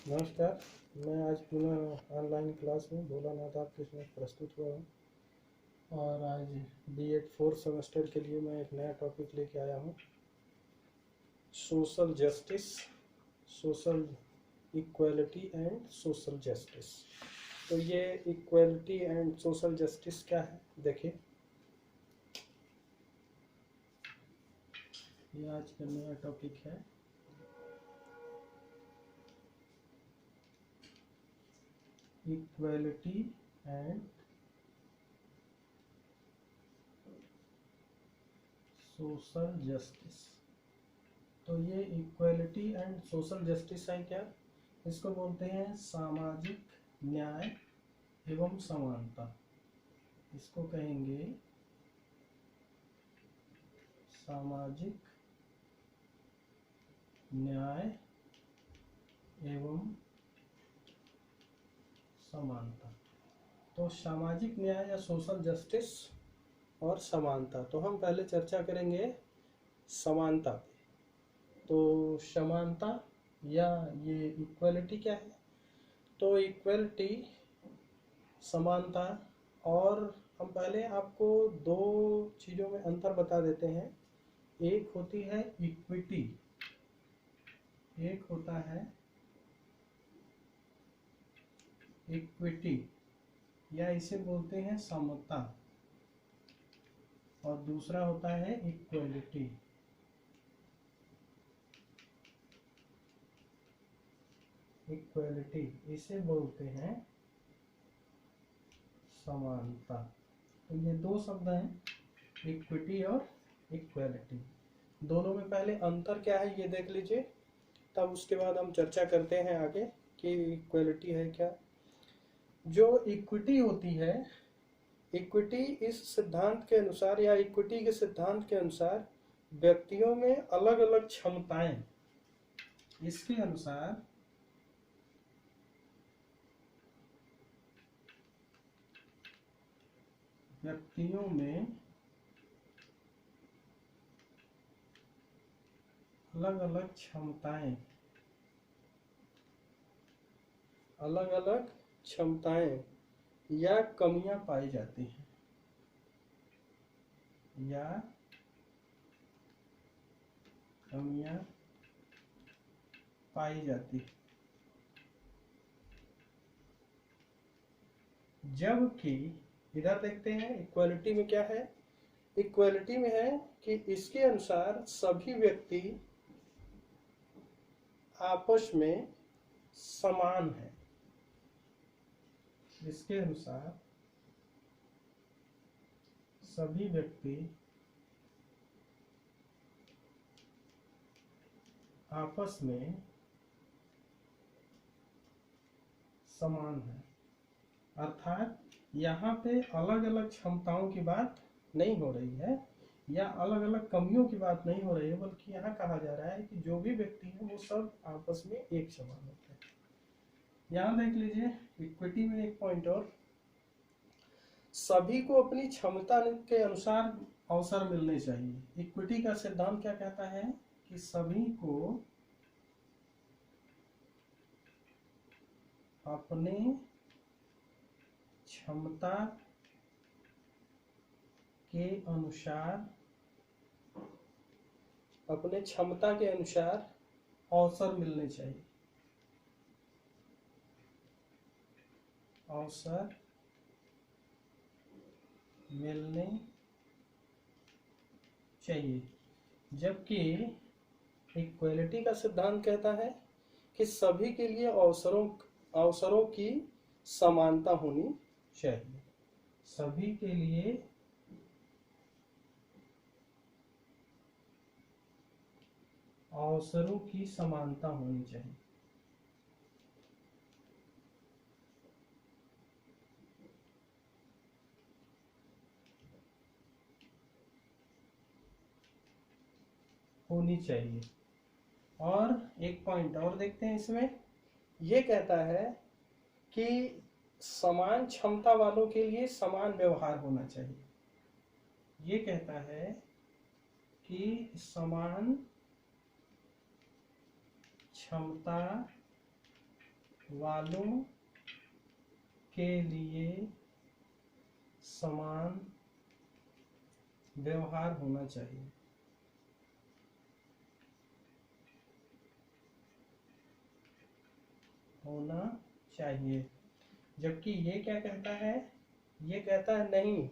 नमस्कार। मैं आज पुनः ऑनलाइन क्लास में भोलानाथ आपके समक्ष प्रस्तुत हुआ हूँ और आज B.Ed 4th सेमेस्टर के लिए मैं एक नया टॉपिक लेके आया हूँ, social justice, social equality and social justice. तो ये इक्वालिटी एंड सोशल जस्टिस क्या है, देखिए। ये आज का नया टॉपिक है इक्वालिटी एंड सोशल जस्टिस। तो ये इक्वालिटी एंड सोशल जस्टिस है क्या? इसको बोलते हैं सामाजिक न्याय एवं समानता। इसको कहेंगे सामाजिक न्याय एवं समानता। तो सामाजिक न्याय या सोशल जस्टिस और समानता। तो हम पहले चर्चा करेंगे समानता पे। तो समानता या ये इक्वलिटी क्या है? तो इक्वलिटी, समानता, और हम पहले आपको दो चीज़ों में अंतर बता देते हैं। एक होती है इक्विटी, एक होता है इक्विटी या इसे बोलते हैं समता, और दूसरा होता है इक्वलिटी। इक्वलिटी इसे बोलते हैं समानता। तो ये दो शब्द हैं, इक्विटी और इक्वलिटी। दोनों में पहले अंतर क्या है ये देख लीजिए, तब उसके बाद हम चर्चा करते हैं आगे कि इक्वलिटी है क्या। जो इक्विटी होती है, इक्विटी इस सिद्धांत के अनुसार या इक्विटी के सिद्धांत के अनुसार व्यक्तियों में अलग अलग क्षमताएं, इसके अनुसार व्यक्तियों में अलग अलग क्षमताएं, अलग अलग क्षमताएं या कमियां पाई जाती हैं, या कमियां पाई जाती है। जबकि इधर देखते हैं इक्वालिटी में क्या है। इक्वालिटी में है कि इसके अनुसार सभी व्यक्ति आपस में समान है। इसके अनुसार सभी व्यक्ति आपस में समान है। अर्थात यहाँ पे अलग अलग क्षमताओं की बात नहीं हो रही है या अलग अलग कमियों की बात नहीं हो रही है, बल्कि यहाँ कहा जा रहा है कि जो भी व्यक्ति है वो सब आपस में एक समान होते हैं। यहाँ देख लीजिए इक्विटी में एक पॉइंट और, सभी को अपनी क्षमता के अनुसार अवसर मिलने चाहिए। इक्विटी का सिद्धांत क्या कहता है कि सभी को अपने क्षमता के अनुसार, अपने क्षमता के अनुसार अवसर मिलने चाहिए, अवसर मिलने चाहिए। जबकि इक्वलिटी का सिद्धांत कहता है कि सभी के लिए अवसरों की समानता होनी चाहिए। सभी के लिए अवसरों की समानता होनी चाहिए। होनी चाहिए। और एक पॉइंट और देखते हैं इसमें, ये कहता है कि समान क्षमता वालों के लिए समान व्यवहार होना चाहिए। ये कहता है कि समान क्षमता वालों के लिए समान व्यवहार होना चाहिए। होना चाहिए। जबकि ये क्या कहता है, ये कहता है नहीं,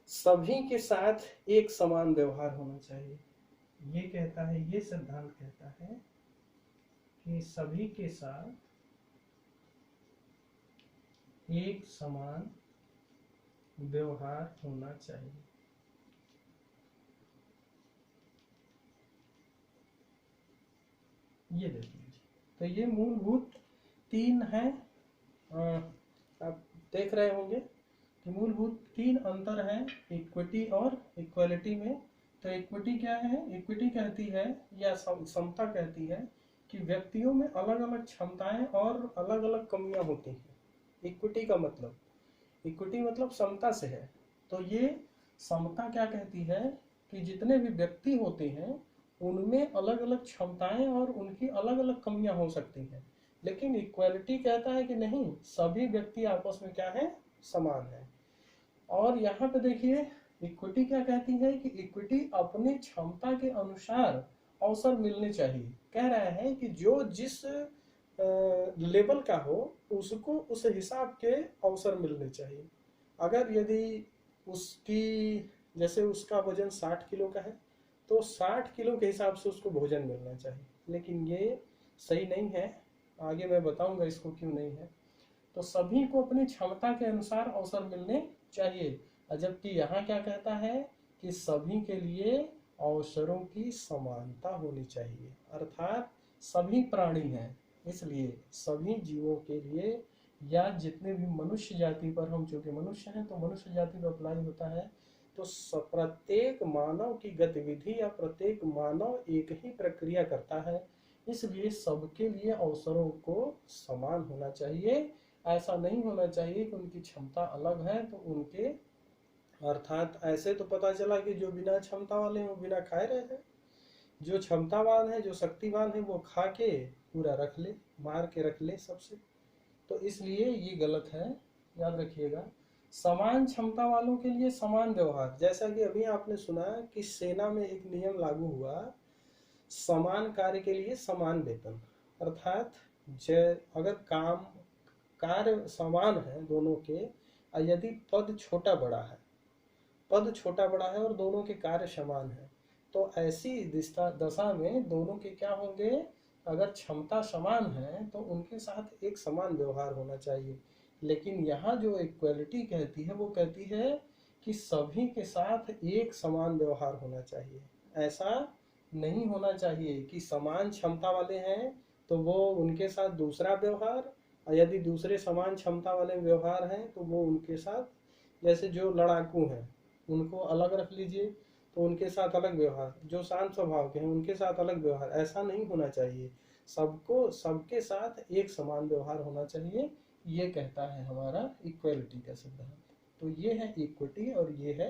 सभी के साथ एक समान व्यवहार होना चाहिए। ये कहता है, ये सिद्धांत कहता है कि सभी के साथ एक समान व्यवहार होना चाहिए। ये देख लीजिए, तो ये मूलभूत तीन है। आप देख रहे होंगे कि मूलभूत तीन अंतर है इक्विटी और इक्वलिटी में। तो इक्विटी क्या है, इक्विटी कहती है या समता कहती है कि व्यक्तियों में अलग अलग क्षमताएं और अलग अलग कमियां होती हैं। इक्विटी का मतलब, इक्विटी मतलब समता से है। तो ये समता क्या कहती है कि जितने भी व्यक्ति होते हैं उनमें अलग अलग क्षमताएं और उनकी अलग अलग कमियां हो सकती हैं। लेकिन इक्वलिटी कहता है कि नहीं, सभी व्यक्ति आपस में क्या है, समान है। और यहाँ पे देखिए इक्विटी क्या कहती है कि इक्विटी अपनी क्षमता के अनुसार अवसर मिलने चाहिए। कह रहा है कि जो जिस लेवल का हो उसको उस हिसाब के अवसर मिलने चाहिए। अगर यदि उसकी, जैसे उसका वजन 60 किलो का है तो 60 किलो के हिसाब से उसको भोजन मिलना चाहिए। लेकिन ये सही नहीं है, आगे मैं बताऊंगा इसको क्यों नहीं है। तो सभी को अपनी क्षमता के अनुसार अवसर मिलने चाहिए। जबकि यहाँ क्या कहता है कि सभी के लिए अवसरों की समानता होनी चाहिए। अर्थात सभी प्राणी हैं, इसलिए सभी जीवों के लिए या जितने भी मनुष्य जाति पर, हम चूंकि मनुष्य हैं तो मनुष्य जाति पर अप्लाई होता है, तो प्रत्येक मानव की गतिविधि या प्रत्येक मानव एक ही प्रक्रिया करता है, इसलिए सबके लिए अवसरों को समान होना चाहिए। ऐसा नहीं होना चाहिए कि उनकी क्षमता अलग है तो उनके, अर्थात ऐसे तो पता चला कि जो बिना क्षमता वाले हैं वो बिना खाए रहे हैं, जो क्षमतावान है, जो शक्तिवान है, वो खा के पूरा रख ले, मार के रख ले सबसे। तो इसलिए ये गलत है, याद रखिएगा। समान क्षमता वालों के लिए समान व्यवहार, जैसा कि अभी आपने सुना कि सेना में एक नियम लागू हुआ, समान कार्य के लिए समान वेतन। अर्थात अगर काम कार्य समान है दोनों के, यदि पद छोटा बड़ा है, पद छोटा बड़ा है और दोनों के कार्य समान है, तो ऐसी दशा में दोनों के क्या होंगे, अगर क्षमता समान है तो उनके साथ एक समान व्यवहार होना चाहिए। लेकिन यहाँ जो इक्वलिटी कहती है वो कहती है कि सभी के साथ एक समान व्यवहार होना चाहिए। ऐसा नहीं होना चाहिए कि समान क्षमता वाले हैं तो वो उनके साथ दूसरा व्यवहार, और यदि दूसरे समान क्षमता वाले व्यवहार हैं तो वो उनके साथ, जैसे जो लड़ाकू हैं उनको अलग रख लीजिए तो उनके साथ अलग व्यवहार, जो शांत स्वभाव के हैं उनके साथ अलग व्यवहार। ऐसा नहीं होना चाहिए, सबको सबके साथ एक समान व्यवहार होना चाहिए। ये कहता है हमारा इक्वलिटी का सिद्धांत। तो ये है इक्विटी और ये है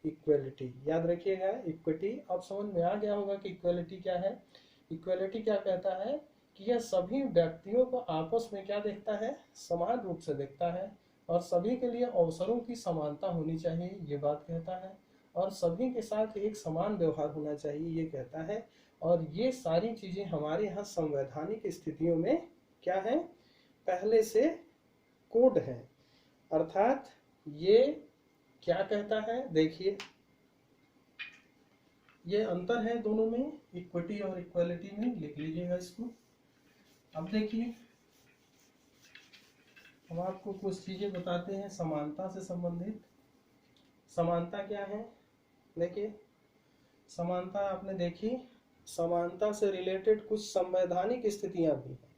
इक्वलिटी। याद रखिएगा इक्विटी, अब समझ में आ गया होगा कि इक्वलिटी क्या है। इक्वलिटी क्या कहता है कि यह सभी व्यक्तियों को आपस में क्या देखता है, समान रूप से देखता है, और सभी के लिए अवसरों की समानता होनी चाहिए, ये बात कहता है। और सभी के साथ एक समान व्यवहार होना चाहिए, ये कहता है। और ये सारी चीजें हमारे यहाँ संवैधानिक स्थितियों में क्या है, पहले से कोड है। अर्थात ये क्या कहता है, देखिए ये अंतर है दोनों में, इक्विटी और इक्वलिटी में, लिख लीजिएगा इसको। अब देखिए हम आपको कुछ चीजें बताते हैं समानता से संबंधित। समानता क्या है, देखिए समानता आपने देखी, समानता से रिलेटेड कुछ संवैधानिक स्थितियां भी हैं,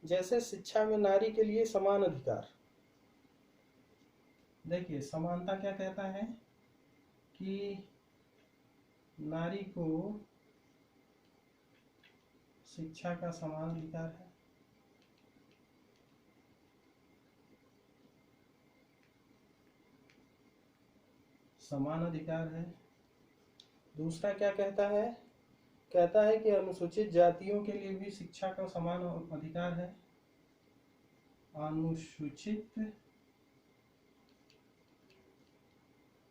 जैसे शिक्षा में नारी के लिए समान अधिकार। देखिए समानता क्या कहता है कि नारी को शिक्षा का समान अधिकार है। समान अधिकार है। दूसरा क्या कहता है, कहता है कि अनुसूचित जातियों के लिए भी शिक्षा का समान अधिकार है। अनुसूचित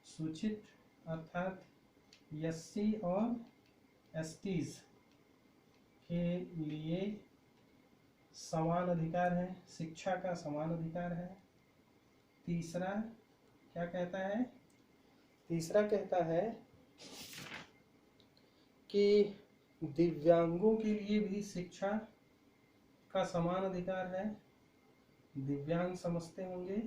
सूचित अर्थात एससी और एसटीज के लिए समान अधिकार है, शिक्षा का समान अधिकार है। तीसरा क्या कहता है? तीसरा कहता है कि दिव्यांगों के लिए भी शिक्षा का समान अधिकार है। दिव्यांग समझते होंगे,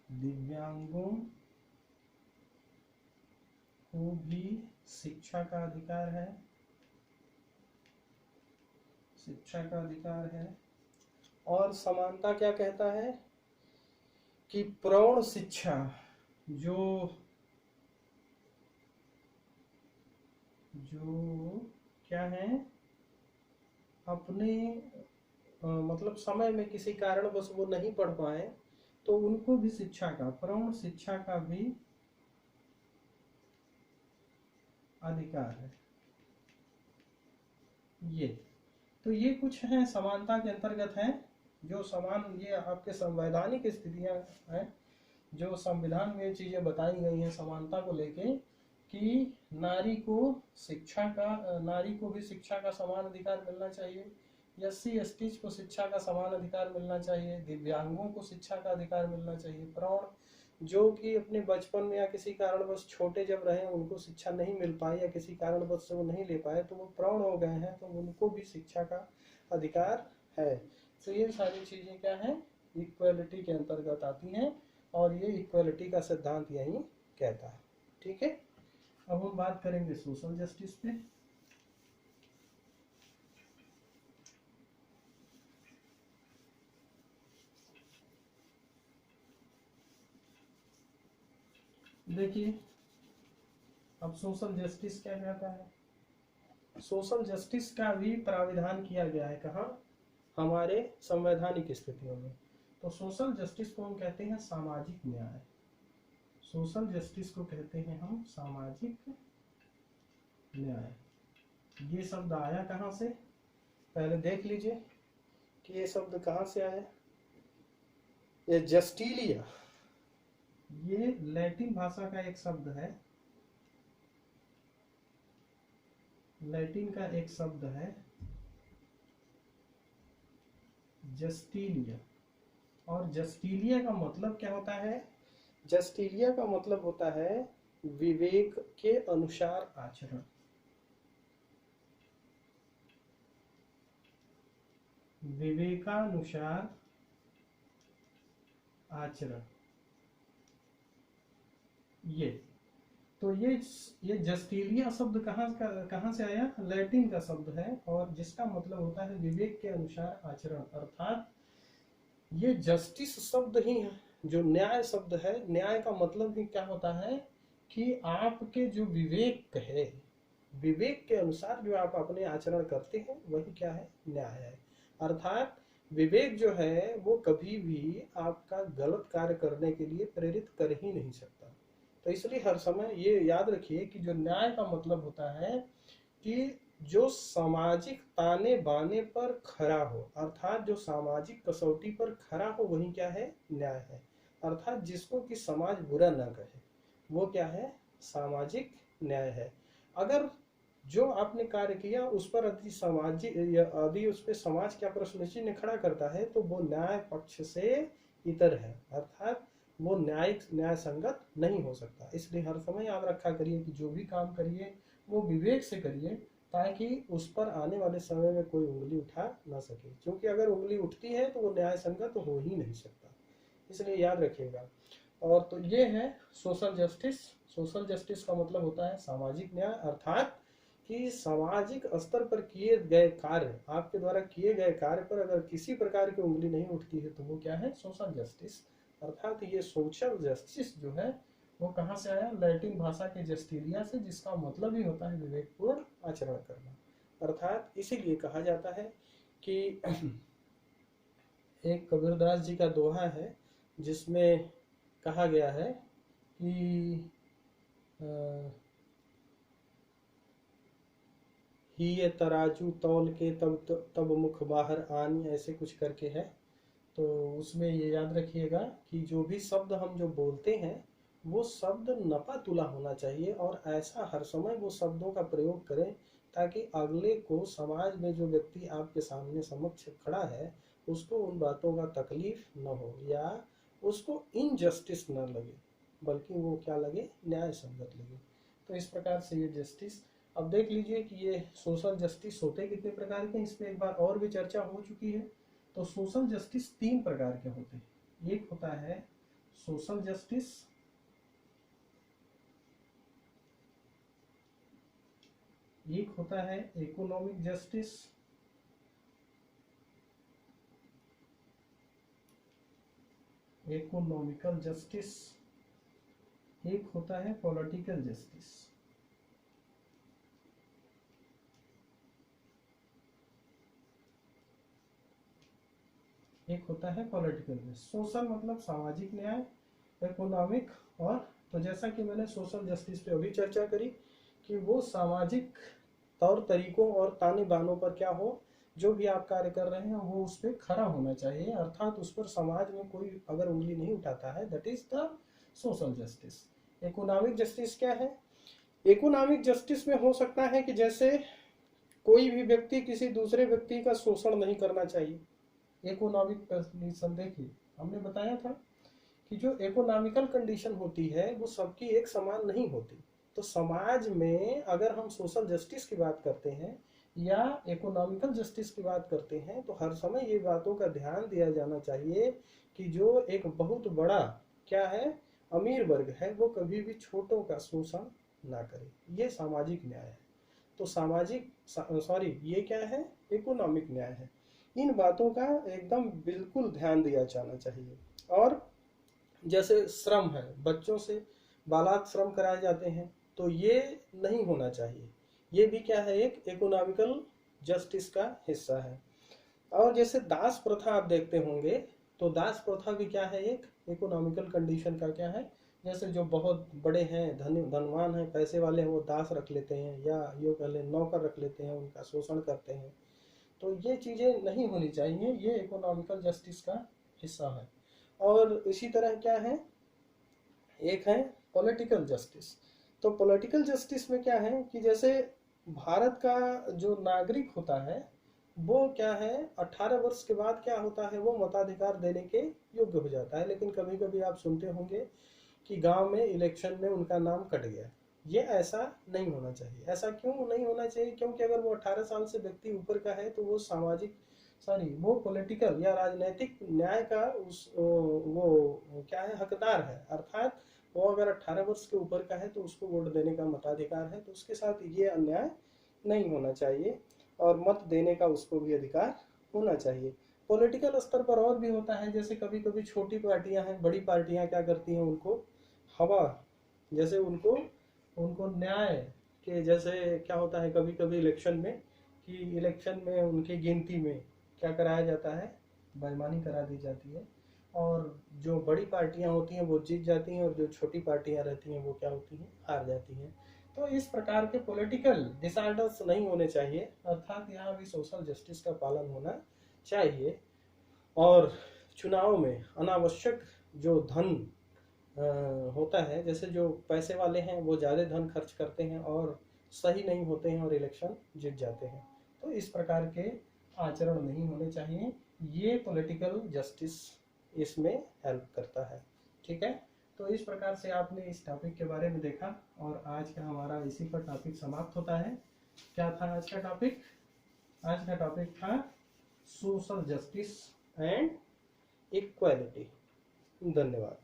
दिव्यांगों को भी शिक्षा का अधिकार है, शिक्षा का अधिकार है। और समानता क्या कहता है कि प्रौढ़ शिक्षा जो क्या है, अपने मतलब समय में किसी कारणवश वो नहीं पढ़ पाए तो उनको भी शिक्षा का, प्रौढ़ शिक्षा का भी अधिकार है। ये कुछ है समानता के अंतर्गत है, जो समान, ये आपके संवैधानिक स्थितियां हैं, जो संविधान में चीजें बताई गई हैं समानता को लेके, कि नारी को भी शिक्षा का समान अधिकार मिलना चाहिए, एससी एसटी को शिक्षा का समान अधिकार मिलना चाहिए, दिव्यांगों को शिक्षा का अधिकार मिलना चाहिए, प्रौढ़ जो कि अपने बचपन में या किसी कारणवश छोटे जब रहे उनको शिक्षा नहीं मिल पाई या किसी कारणवश से वो नहीं ले पाए तो वो प्रौढ़ हो गए हैं तो उनको भी शिक्षा का अधिकार है। तो ये सारी चीजें क्या है, इक्वलिटी के अंतर्गत आती हैं और ये इक्वलिटी का सिद्धांत यही कहता है। ठीक है, अब हम बात करेंगे सोशल जस्टिस पे। देखिए अब सोशल जस्टिस क्या कहता है। सोशल जस्टिस का भी प्राविधान किया गया है, कहाँ? हमारे संवैधानिक स्थितियों में। तो सोशल जस्टिस को हम कहते हैं सामाजिक न्याय। सोशल जस्टिस को कहते हैं हम सामाजिक न्याय। ये शब्द आया कहाँ से, पहले देख लीजिए कि ये शब्द कहाँ से आया। ये जस्टिलिया, ये लैटिन भाषा का एक शब्द है, लैटिन का एक शब्द है जस्टिलिया। और जस्टिलिया का मतलब क्या होता है? जस्टिलिया का मतलब होता है विवेक के अनुसार आचरण। विवेकानुसार आचरण, ये तो ये जस्टिलिया शब्द कहाँ से आया? लैटिन का शब्द है और जिसका मतलब होता है विवेक के अनुसार आचरण। अर्थात ये जस्टिस शब्द ही है, जो न्याय शब्द है, न्याय का मतलब ही क्या होता है कि आपके जो विवेक है, विवेक के अनुसार जो आप अपने आचरण करते हैं वही क्या है, न्याय है। अर्थात विवेक जो है वो कभी भी आपका गलत कार्य करने के लिए प्रेरित कर ही नहीं सकता। तो इसलिए हर समय ये याद रखिए कि जो न्याय का मतलब होता है कि जो सामाजिक ताने बाने पर खरा हो, अर्थात जो सामाजिक कसौटी पर खरा हो वही क्या है, न्याय है। अर्थात जिसको कि समाज बुरा न कहे वो क्या है, सामाजिक न्याय है। अगर जो आपने कार्य किया उस पर यदि उस पर समाज क्या प्रश्न चिन्ह खड़ा करता है तो वो न्याय पक्ष से इतर है, अर्थात वो न्याय संगत नहीं हो सकता। इसलिए हर समय याद रखा करिए कि जो भी काम करिए वो विवेक से करिए, ताकि उस पर आने वाले समय में कोई उंगली उठा ना सके, क्योंकि अगर उंगली उठती है तो वो न्याय संगत हो ही नहीं सकता। इसलिए याद रखिएगा। और तो ये है सोशल जस्टिस। सोशल जस्टिस का मतलब होता है सामाजिक न्याय, अर्थात कि सामाजिक स्तर पर किए गए कार्य, आपके द्वारा किए गए कार्य पर अगर किसी प्रकार की उंगली नहीं उठती है तो वो क्या है, सोशल जस्टिस। अर्थात ये सोशल जस्टिस जो है वो कहाँ से आया, लैटिन भाषा के जस्टिलिया से, जिसका मतलब ही होता है विवेकपूर्ण आचरण करना। अर्थात इसीलिए कहा जाता है कि एक कबीरदास जी का दोहा है जिसमें कहा गया है कि ही ये तराजू तौल के तब मुख बाहर आनी, ऐसे कुछ करके है। तो उसमें ये याद रखिएगा कि जो भी शब्द हम जो बोलते हैं वो शब्द नपा तुला होना चाहिए, और ऐसा हर समय वो शब्दों का प्रयोग करें ताकि अगले को, समाज में जो व्यक्ति आपके सामने समक्ष खड़ा है, उसको उन बातों का तकलीफ न हो या उसको इनजस्टिस न लगे, बल्कि वो क्या लगे, न्याय संगत लगे। तो इस प्रकार से ये जस्टिस, अब देख लीजिए कि ये सोशल जस्टिस होते कितने प्रकार के, इस पर एक बार और भी चर्चा हो चुकी है। तो सोशल जस्टिस 3 प्रकार के होते हैं। एक होता है सोशल जस्टिस, एक होता है इकोनॉमिक जस्टिस, इकोनॉमिकल जस्टिस, एक होता है पॉलिटिकल जस्टिस। एक होता है पॉलिटिकल जस्टिस। सोशल मतलब सामाजिक न्याय, इकोनॉमिक, और तो जैसा कि मैंने सोशल जस्टिस पे अभी चर्चा करी कि वो सामाजिक तौर तरीकों और ताने बानों पर क्या हो, जो भी आप कार्य कर रहे हैं वो उस पर खरा होना चाहिए, अर्थात उस पर समाज में कोई अगर उंगली नहीं उठाता है, that is the social justice. Economic justice क्या है? इकोनॉमिक जस्टिस में हो सकता है कि जैसे कोई भी व्यक्ति किसी दूसरे व्यक्ति का शोषण नहीं करना चाहिए। इकोनॉमिक कंडीशन देखिए, हमने बताया था कि जो इकोनॉमिकल कंडीशन होती है वो सबकी एक समान नहीं होती। तो समाज में अगर हम सोशल जस्टिस की बात करते हैं या इकोनॉमिकल जस्टिस की बात करते हैं, तो हर समय ये बातों का ध्यान दिया जाना चाहिए कि जो एक बहुत बड़ा क्या है, अमीर वर्ग है, वो कभी भी छोटों का शोषण ना करे। ये सामाजिक न्याय है। तो सामाजिक सॉरी ये क्या है, इकोनॉमिक न्याय है। इन बातों का एकदम बिल्कुल ध्यान दिया जाना चाहिए। और जैसे श्रम है, बच्चों से बालात श्रम कराए जाते हैं, तो ये नहीं होना चाहिए। ये भी क्या है, एक इकोनॉमिकल जस्टिस का हिस्सा है। और जैसे दास प्रथा आप देखते होंगे, तो दास प्रथा भी क्या है, एक इकोनॉमिकल कंडीशन का क्या है। जैसे जो बहुत बड़े हैं, धनवान हैं, पैसे वाले हैं, वो दास रख लेते हैं या यो कह लें नौकर रख लेते हैं, उनका शोषण करते हैं। तो ये चीज़ें नहीं होनी चाहिए, ये इकोनॉमिकल जस्टिस का हिस्सा है। और इसी तरह क्या है, एक है पॉलिटिकल जस्टिस। तो पॉलिटिकल जस्टिस में क्या है कि जैसे भारत का जो नागरिक होता है वो क्या है, 18 वर्ष के बाद क्या होता है, वो मताधिकार देने के योग्य हो जाता है। लेकिन कभी कभी आप सुनते होंगे कि गांव में इलेक्शन में उनका नाम कट गया। ये ऐसा नहीं होना चाहिए। ऐसा क्यों नहीं होना चाहिए? क्योंकि अगर वो 18 साल से व्यक्ति ऊपर का है तो वो सामाजिक वो पॉलिटिकल या राजनीतिक न्याय का वो क्या है, हकदार है। अर्थात वो अगर 18 वर्ष के ऊपर का है तो उसको वोट देने का मताधिकार है, तो उसके साथ ये अन्याय नहीं होना चाहिए और मत देने का उसको भी अधिकार होना चाहिए। पॉलिटिकल स्तर पर और भी होता है, जैसे कभी कभी छोटी पार्टियां हैं, बड़ी पार्टियां क्या करती हैं, उनको हवा, जैसे उनको उनको न्याय के, जैसे क्या होता है कभी कभी इलेक्शन में, कि इलेक्शन में उनकी गिनती में क्या कराया जाता है, बेईमानी करा दी जाती है, और जो बड़ी पार्टियां होती हैं वो जीत जाती हैं और जो छोटी पार्टियां रहती हैं वो क्या होती हैं, हार जाती हैं। तो इस प्रकार के पॉलिटिकल डिसऑर्डर्स नहीं होने चाहिए, अर्थात यहाँ भी सोशल जस्टिस का पालन होना चाहिए। और चुनाव में अनावश्यक जो धन होता है, जैसे जो पैसे वाले हैं वो ज़्यादा धन खर्च करते हैं और सही नहीं होते हैं और इलेक्शन जीत जाते हैं, तो इस प्रकार के आचरण नहीं होने चाहिए। ये पॉलिटिकल जस्टिस इसमें हेल्प करता है। ठीक है, तो इस प्रकार से आपने इस टॉपिक के बारे में देखा, और आज का हमारा इसी पर टॉपिक समाप्त होता है। क्या था आज का टॉपिक? आज का टॉपिक था सोशल जस्टिस एंड इक्वालिटी। धन्यवाद।